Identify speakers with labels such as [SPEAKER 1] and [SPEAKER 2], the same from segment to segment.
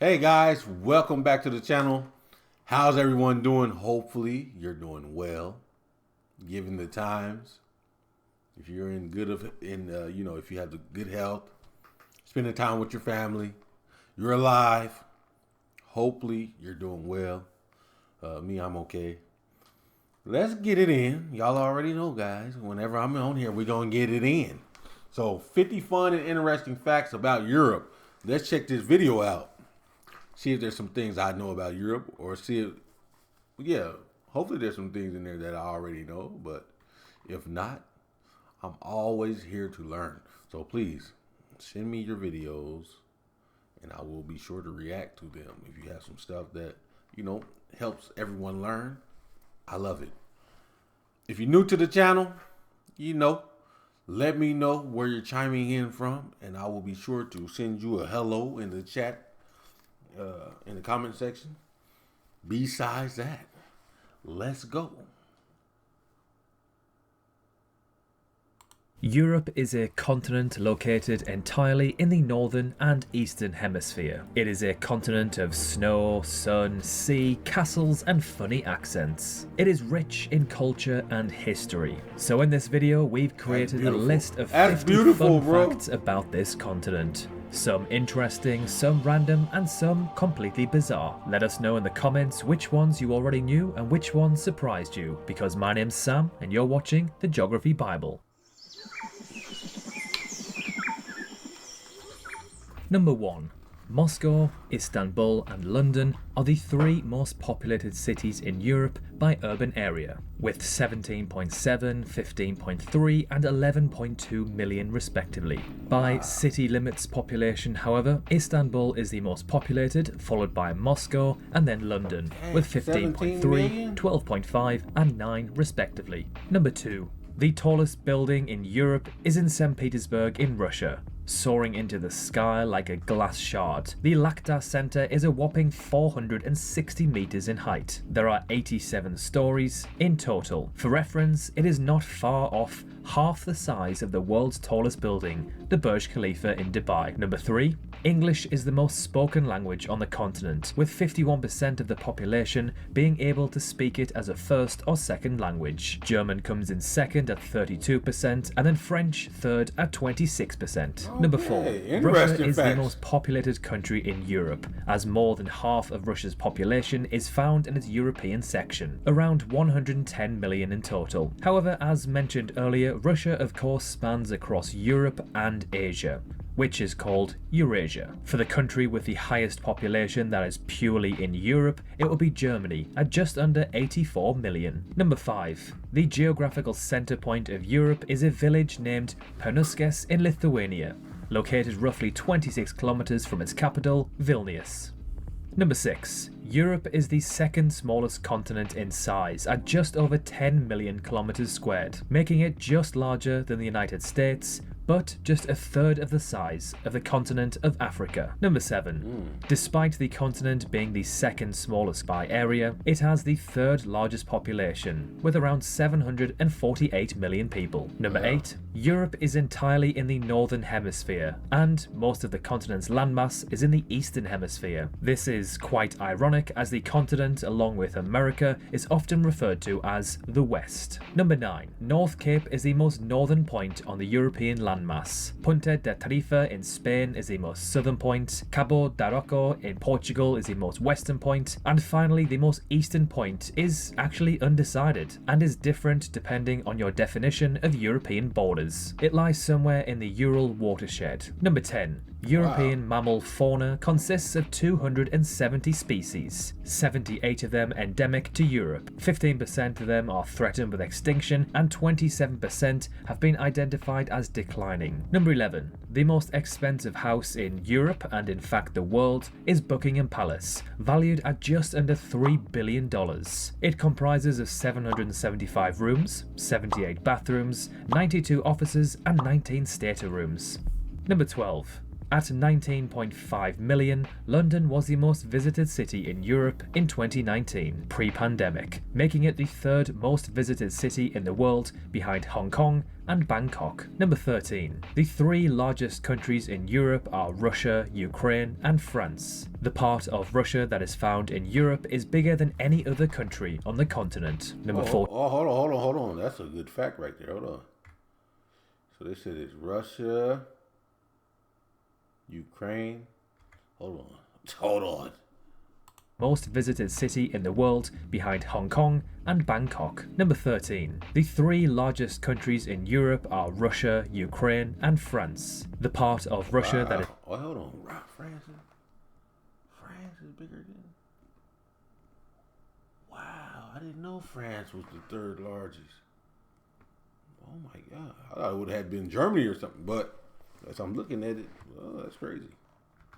[SPEAKER 1] Hey guys, welcome back to the channel. How's everyone doing? Hopefully you're doing well, given the times. If you're in if you have the good health, spending time with your family, you're alive. Hopefully you're doing well. Me, I'm okay. Let's get it in. Y'all already know, guys. Whenever I'm on here, we're gonna get it in. So 50 fun and interesting facts about Europe. Let's check this video out. See if there's some things I know about Europe, or hopefully there's some things in there that I already know, but if not, I'm always here to learn. So please send me your videos and I will be sure to react to them. If you have some stuff that, helps everyone learn, I love it. If you're new to the channel, let me know where you're chiming in from and I will be sure to send you a hello in the chat. In the comment section. Besides that, let's go.
[SPEAKER 2] Europe is a continent located entirely in the northern and eastern hemisphere. It is a continent of snow, sun, sea, castles and funny accents. It is rich in culture and history. So in this video we've created a list of 50 fun facts about this continent. Some interesting, some random, and some completely bizarre. Let us know in the comments which ones you already knew and which ones surprised you, because my name's Sam and you're watching the Geography Bible. Number 1. Moscow, Istanbul and London are the three most populated cities in Europe by urban area, with 17.7, 15.3 and 11.2 million respectively. By city limits population, however, Istanbul is the most populated, followed by Moscow and then London, with 15.3, 12.5 and 9 respectively. Number 2. The tallest building in Europe is in St. Petersburg in Russia, soaring into the sky like a glass shard. The Lakta Center is a whopping 460 meters in height. There are 87 stories in total. For reference, it is not far off half the size of the world's tallest building, the Burj Khalifa in Dubai. Number 3. English is the most spoken language on the continent, with 51% of the population being able to speak it as a first or second language. German comes in second at 32%, and then French third at 26%. Okay, number 4. Russia is the most populated country in Europe, as more than half of Russia's population is found in its European section, around 110 million in total. However, as mentioned earlier, Russia of course spans across Europe and Asia, which is called Eurasia. For the country with the highest population that is purely in Europe, it will be Germany at just under 84 million. Number 5. The geographical center point of Europe is a village named Pernuskes in Lithuania, located roughly 26 kilometers from its capital, Vilnius. Number 6. Europe is the second smallest continent in size at just over 10 million kilometers squared, making it just larger than the United States, but just a third of the size of the continent of Africa. Number 7. Despite the continent being the second smallest by area, it has the third largest population, with around 748 million people. Number 8. Europe is entirely in the northern hemisphere, and most of the continent's landmass is in the eastern hemisphere. This is quite ironic, as the continent, along with America, is often referred to as the West. Number 9. North Cape is the most northern point on the European landmass. Punta de Tarifa in Spain is the most southern point, Cabo da Roco in Portugal is the most western point, and finally the most eastern point is actually undecided and is different depending on your definition of European borders. It lies somewhere in the Ural watershed. Number 10. European mammal fauna consists of 270 species, 78 of them endemic to Europe. 15% of them are threatened with extinction and 27% have been identified as declining. Number 11. The most expensive house in Europe, and in fact the world, is Buckingham Palace, valued at just under $3 billion. It comprises of 775 rooms, 78 bathrooms, 92 offices and 19 staterooms. Number 12. At 19.5 million, London was the most visited city in Europe in 2019, pre-pandemic, making it the third most visited city in the world behind Hong Kong and Bangkok. Number 13. The three largest countries in Europe are Russia, Ukraine, and France. The part of Russia that is found in Europe is bigger than any other country on the continent. Number 4.
[SPEAKER 1] Oh, hold on. That's a good fact right there. Hold on. So they said it's Russia, Ukraine. Hold on.
[SPEAKER 2] Most visited city in the world behind Hong Kong and Bangkok. Number 13. The three largest countries in Europe are Russia, Ukraine, and France. The part of Russia that is...
[SPEAKER 1] Oh, hold on. France is bigger than... Wow, I didn't know France was the third largest. Oh my God. I thought it would have been Germany or something, but as I'm looking at it, oh, that's crazy.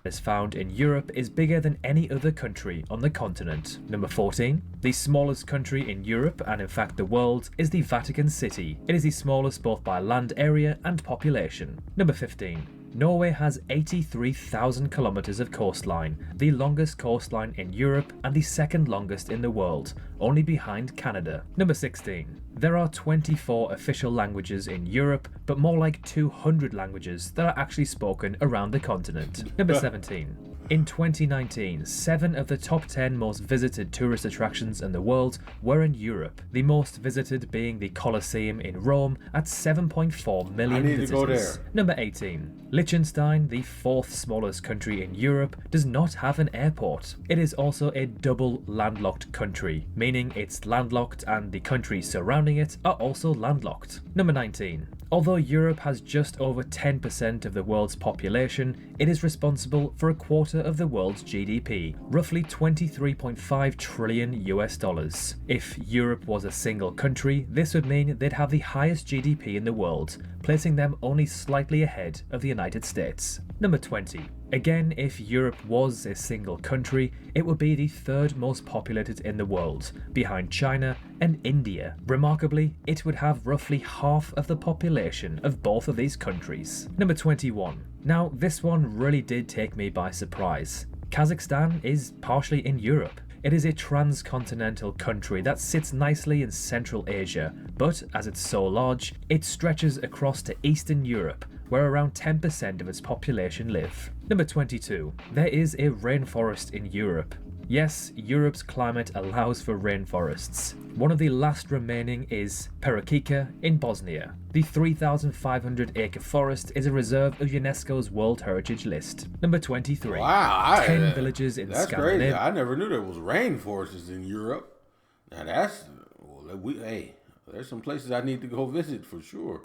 [SPEAKER 2] Is found in Europe is bigger than any other country on the continent. Number 14. The smallest country in Europe, and in fact the world, is the Vatican City. It is the smallest both by land area and population. Number 15. Norway has 83,000 kilometers of coastline, the longest coastline in Europe and the second longest in the world, only behind Canada. Number 16. There are 24 official languages in Europe, but more like 200 languages that are actually spoken around the continent. Number 17. In 2019, 7 of the top 10 most visited tourist attractions in the world were in Europe, the most visited being the Colosseum in Rome at 7.4 million visitors.
[SPEAKER 1] To go there.
[SPEAKER 2] Number 18. Liechtenstein, the fourth smallest country in Europe, does not have an airport. It is also a double landlocked country, meaning it's landlocked and the countries surrounding it are also landlocked. Number 19. Although Europe has just over 10% of the world's population, it is responsible for a quarter of the world's GDP, roughly 23.5 trillion US dollars. If Europe was a single country, this would mean they'd have the highest GDP in the world, placing them only slightly ahead of the United States. Number 20. Again, if Europe was a single country, it would be the third most populated in the world, behind China and India. Remarkably, it would have roughly half of the population of both of these countries. Number 21. Now, this one really did take me by surprise. Kazakhstan is partially in Europe. It is a transcontinental country that sits nicely in Central Asia, but as it's so large, it stretches across to Eastern Europe, where around 10% of its population live. Number 22. There is a rainforest in Europe. Yes, Europe's climate allows for rainforests. One of the last remaining is Perućica in Bosnia. The 3,500-acre forest is a reserve of UNESCO's World Heritage List. Number 23.
[SPEAKER 1] Wow,
[SPEAKER 2] 10 villages in
[SPEAKER 1] that's
[SPEAKER 2] Scandinavia.
[SPEAKER 1] crazy. I never knew there was rainforests in Europe. Now that's there's some places I need to go visit for sure.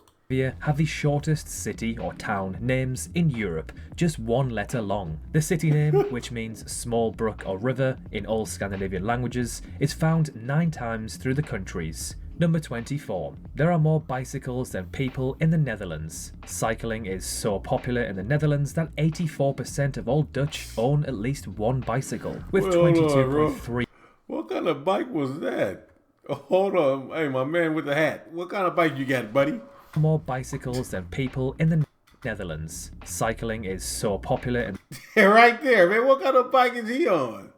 [SPEAKER 2] Have the shortest city or town names in Europe, just one letter long. The city name, which means small brook or river in all Scandinavian languages, is found 9 times through the countries. Number 24. There are more bicycles than people in the Netherlands. Cycling is so popular in the Netherlands that 84% of all Dutch own at least one bicycle, with 22.3.
[SPEAKER 1] What kind of bike was that? Oh, hold on. Hey, my man with the hat. What kind of bike you got, buddy?
[SPEAKER 2] More bicycles than people in the Netherlands. Cycling is so popular in
[SPEAKER 1] right there, man. What kind of bike is he on?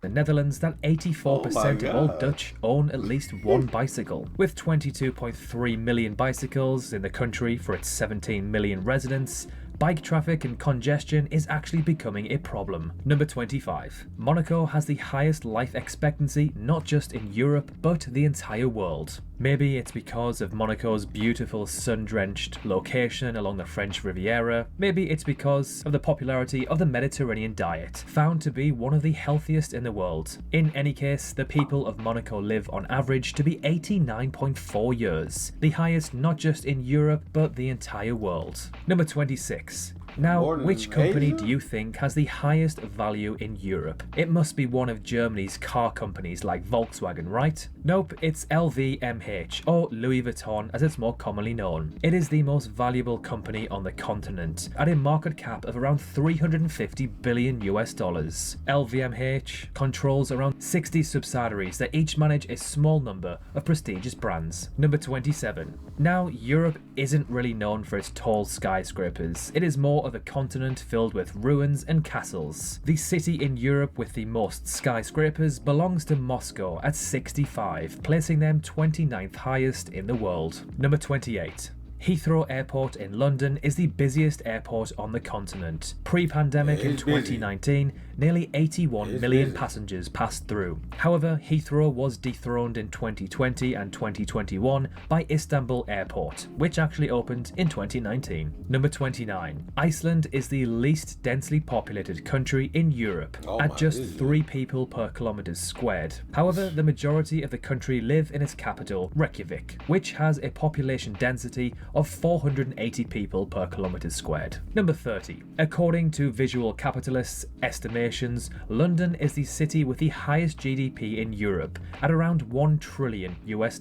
[SPEAKER 2] the Netherlands that 84% of all Dutch own at least one bicycle. With 22.3 million bicycles in the country for its 17 million residents, bike traffic and congestion is actually becoming a problem. Number 25. Monaco has the highest life expectancy not just in Europe but the entire world. Maybe it's because of Monaco's beautiful sun-drenched location along the French Riviera. Maybe it's because of the popularity of the Mediterranean diet, found to be one of the healthiest in the world. In any case, the people of Monaco live on average to be 89.4 years, the highest not just in Europe but the entire world. Number 26. Now,
[SPEAKER 1] More than
[SPEAKER 2] which company
[SPEAKER 1] Asia?
[SPEAKER 2] do you think has the highest value in Europe? It must be one of Germany's car companies like Volkswagen, right? Nope, it's LVMH, or Louis Vuitton as it's more commonly known. It is the most valuable company on the continent, at a market cap of around $350 billion US. LVMH controls around 60 subsidiaries that each manage a small number of prestigious brands. Number 27. Now, Europe isn't really known for its tall skyscrapers. It is more of a continent filled with ruins and castles. The city in Europe with the most skyscrapers belongs to Moscow at 65, placing them 29th highest in the world. Number 28. Heathrow Airport in London is the busiest airport on the continent. Pre-pandemic in 2019, nearly 81 million passengers passed through. However, Heathrow was dethroned in 2020 and 2021 by Istanbul Airport, which actually opened in 2019. Number 29. Iceland is the least densely populated country in Europe, at just 3 people per kilometers squared. However, the majority of the country live in its capital, Reykjavik, which has a population density of 480 people per kilometer squared. Number 30. According to Visual Capitalist's estimations, London is the city with the highest GDP in Europe at around $1 trillion US,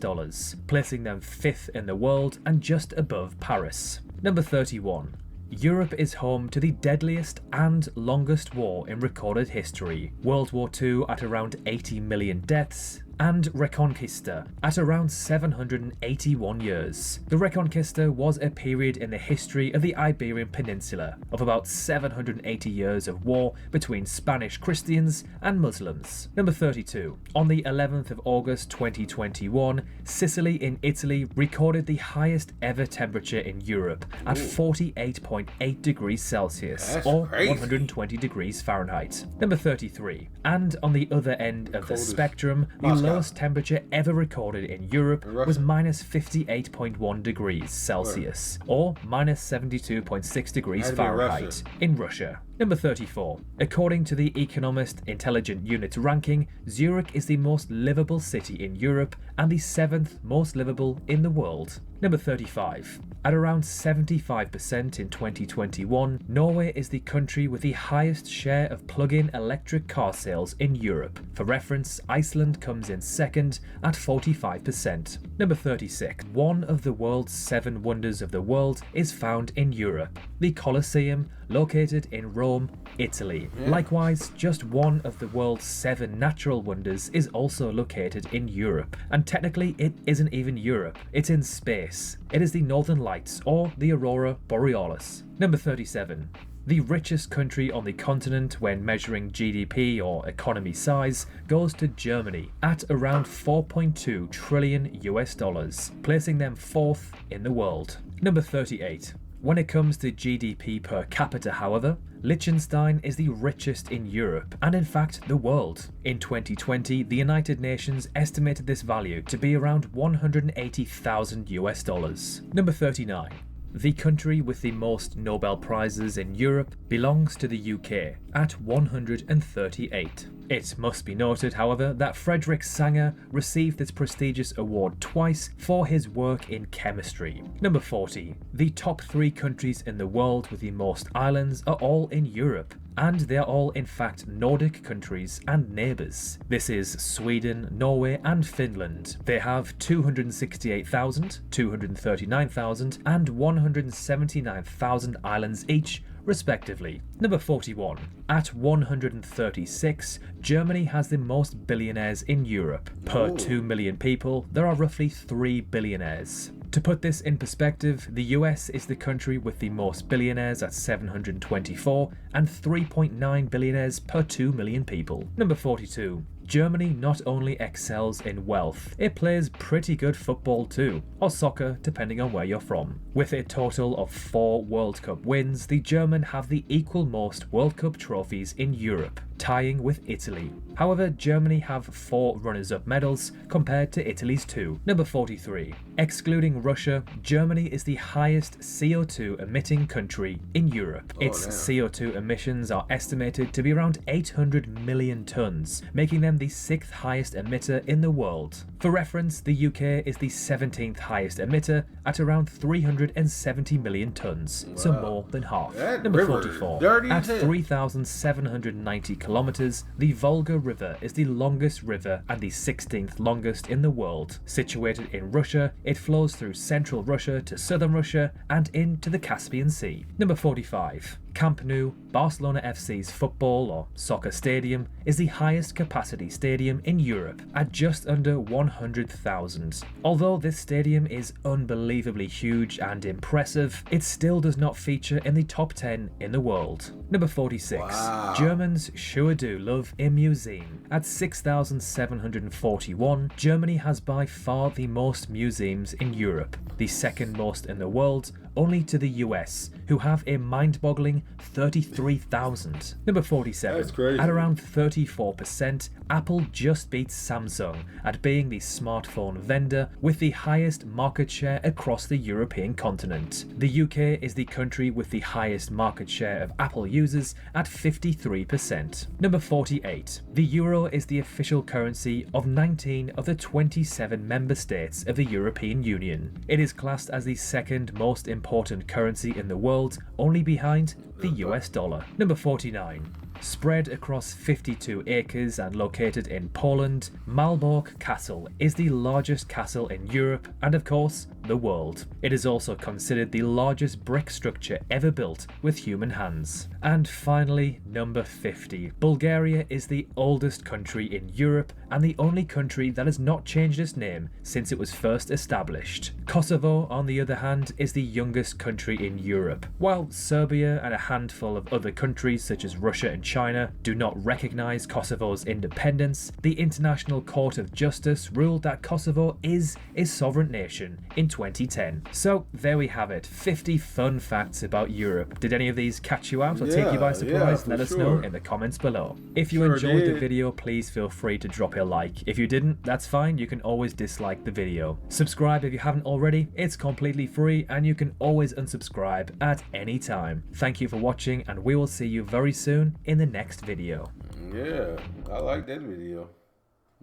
[SPEAKER 2] placing them 5th in the world and just above Paris. Number 31. Europe is home to the deadliest and longest war in recorded history. World War II at around 80 million deaths, and Reconquista at around 781 years. The Reconquista was a period in the history of the Iberian Peninsula of about 780 years of war between Spanish Christians and Muslims. Number 32. On the 11th of August 2021, Sicily in Italy recorded the highest ever temperature in Europe at 48.8 degrees Celsius, or 120 degrees Fahrenheit. Number 33. And on the other end of the spectrum, the lowest temperature ever recorded in Europe was minus 58.1 degrees Celsius, or minus 72.6 degrees Fahrenheit, in Russia. Number 34. According to the Economist Intelligent Unit ranking, Zurich is the most livable city in Europe and the 7th most livable in the world. Number 35. At around 75% in 2021, Norway is the country with the highest share of plug-in electric car sales in Europe. For reference, Iceland comes in second at 45%. Number 36. One of the world's 7 wonders of the world is found in Europe, the Colosseum, located in Rome, Italy. Likewise, just one of the world's 7 natural wonders is also located in Europe. And technically, it isn't even Europe, it's in space. It is the Northern Lights, or the Aurora Borealis. Number 37. The richest country on the continent when measuring GDP or economy size goes to Germany at around 4.2 trillion US dollars, placing them 4th in the world. Number 38. When it comes to GDP per capita, however, Liechtenstein is the richest in Europe and in fact the world. In 2020, the United Nations estimated this value to be around 180,000 US dollars. Number 39. The country with the most Nobel Prizes in Europe belongs to the UK at 138. It must be noted, however, that Frederick Sanger received this prestigious award twice for his work in chemistry. Number 40. The top 3 countries in the world with the most islands are all in Europe, and they are all in fact Nordic countries and neighbours. This is Sweden, Norway and Finland. They have 268,000, 239,000 and 179,000 islands each, respectively. Number 41. At 136, Germany has the most billionaires in Europe. Per 2 million people, there are roughly 3 billionaires. To put this in perspective, the US is the country with the most billionaires at 724 and 3.9 billionaires per 2 million people. Number 42. Germany not only excels in wealth, it plays pretty good football too, or soccer depending on where you're from. With a total of 4 World Cup wins, the Germans have the equal most World Cup trophies in Europe, tying with Italy. However, Germany have 4 runners-up medals compared to Italy's 2. Number 43. Excluding Russia, Germany is the highest CO2 emitting country in Europe. Its CO2 emissions are estimated to be around 800 million tons, making them the 6th highest emitter in the world. For reference, the UK is the 17th highest emitter at around 370 million tonnes, so more than half.
[SPEAKER 1] That
[SPEAKER 2] Number
[SPEAKER 1] river is
[SPEAKER 2] 44.
[SPEAKER 1] dirty
[SPEAKER 2] At
[SPEAKER 1] as hell.
[SPEAKER 2] 3,790 kilometres, the Volga River is the longest river and the 16th longest in the world. Situated in Russia, it flows through central Russia to southern Russia and into the Caspian Sea. Number 45. Camp Nou, Barcelona FC's football or soccer stadium, is the highest capacity stadium in Europe at just under 100,000. Although this stadium is unbelievably huge and impressive, it still does not feature in the top 10 in the world. Number 46.
[SPEAKER 1] Wow.
[SPEAKER 2] Germans sure do love a museum. At 6,741, Germany has by far the most museums in Europe, the second most in the world, only to the US, who have a mind-boggling 33,000. Number 47.
[SPEAKER 1] That's crazy.
[SPEAKER 2] At around 34%, Apple just beats Samsung at being the smartphone vendor with the highest market share across the European continent. The UK is the country with the highest market share of Apple users at 53%. Number 48. The euro is the official currency of 19 of the 27 member states of the European Union. It is classed as the second most important currency in the world, only behind the US dollar. Number 49. Spread across 52 acres and located in Poland, Malbork Castle is the largest castle in Europe and, of course, the world. It is also considered the largest brick structure ever built with human hands. And finally, number 50. Bulgaria is the oldest country in Europe and the only country that has not changed its name since it was first established. Kosovo, on the other hand, is the youngest country in Europe. While Serbia and a handful of other countries such as Russia and China do not recognize Kosovo's independence, the International Court of Justice ruled that Kosovo is a sovereign nation in 2010. So there we have it, 50 fun facts about Europe. Did any of these catch you out or take you by surprise? Let us know in the comments below. If you enjoyed the video, please feel free to drop a like. If you didn't, that's fine, you can always dislike the video. Subscribe if you haven't already, it's completely free and you can always unsubscribe at any time. Thank you for watching and we will see you very soon in the next video.
[SPEAKER 1] Yeah, I like that video.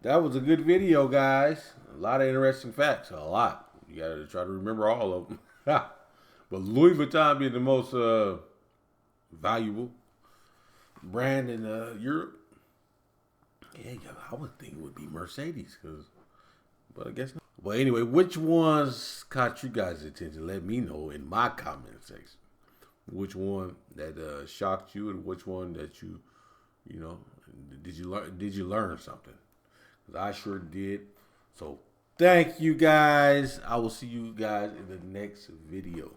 [SPEAKER 1] That was a good video, guys. A lot of interesting facts. A lot. You gotta try to remember all of them. But Louis Vuitton being the most valuable brand in Europe. Yeah, I would think it would be Mercedes, but I guess not. Well, anyway, which ones caught you guys' attention? Let me know in my comment section. Which one that shocked you, and which one that you know, did you learn something? Because I sure did. So thank you guys. I will see you guys in the next video.